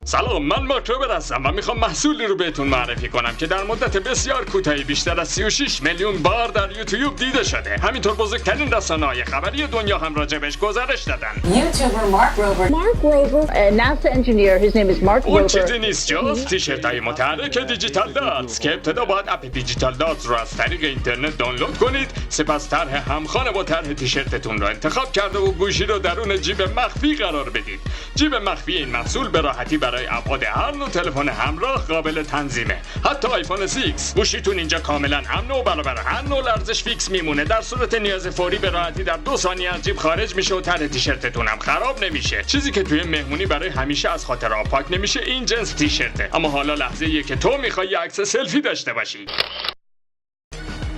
سلام، من ماکروبر هستم و میخوام محصولی رو بهتون معرفی کنم که در مدت بسیار کوتاهی بیشتر از 36 میلیون بار در یوتیوب دیده شده. همینطور بزرگترین رسانه‌های خبری دنیا هم راجبش گزارش دادن. YouTuber Mark Rober, a NASA engineer. His name is Mark اون Rober. چیزی نیست جز تیشرت‌های متحرک دیجیتال داتس که ابتدا باید اپ دیجیتال داتس رو از طریق اینترنت دانلود کنید، سپس طرح همخوان با طرح تیشرتتون رو انتخاب کرده و گوشی رو درون جیب مخفی قرار بدید. جیب مخفی این محصول به راحتی برای ابعاد هر نوع تلفن همراه قابل تنظیمه، حتی آیفون 6. گوشیتون اینجا کاملا امن و برابر هر نوع لرزش فیکس میمونه. در صورت نیاز فوری به راحتی در 2 ثانیه از جیب خارج میشه و طرح تیشرتتون هم خراب نمیشه. چیزی که توی مهمونی برای همیشه از خاطر آب پاک نمیشه این جنس تیشرته. اما حالا لحظه‌ایه که تو میخوای یه عکس سلفی داشته باشی.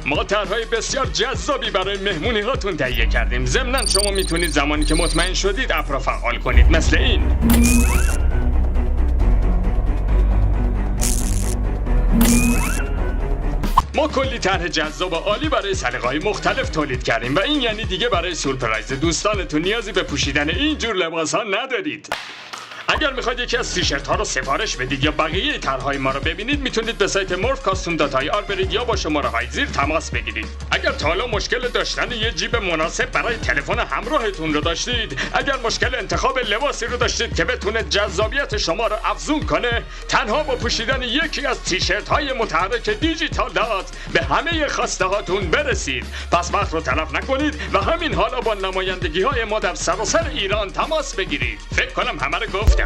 ما طرح‌های بسیار جذابی برای مهمونی هاتون تهیه کردیم. ضمناً شما میتونید زمانی که مطمئن شدید اپ را فعال کنید، مثل این. ما کلی طرح جذاب و عالی برای سلیقه‌های مختلف تولید کردیم و این یعنی دیگه برای سورپرایز دوستانتون نیازی به پوشیدن این جور لباس‌ها ندارید. اگر میخواید یکی از تیشرت ها رو سفارش بدید یا بقیه طرح‌های ما رو ببینید، میتونید به سایت morphcostume.ir برید یا با شماره های زیر تماس بگیرید. اگر تا حالا مشکل داشتن یه جیب مناسب برای تلفن همراهتون رو داشتید، اگر مشکل انتخاب لباسی رو داشتید که بتونه جذابیت شما رو افزون کنه، تنها با پوشیدن یکی از تیشرت های متحرک دیجیتال دات به همه خواسته هاتون برسید. پس وقت رو تلف نکنید و همین حالا با نمایندگی های ما در سراسر ایران تماس بگیرید. فکر کنم همه رو گفتم.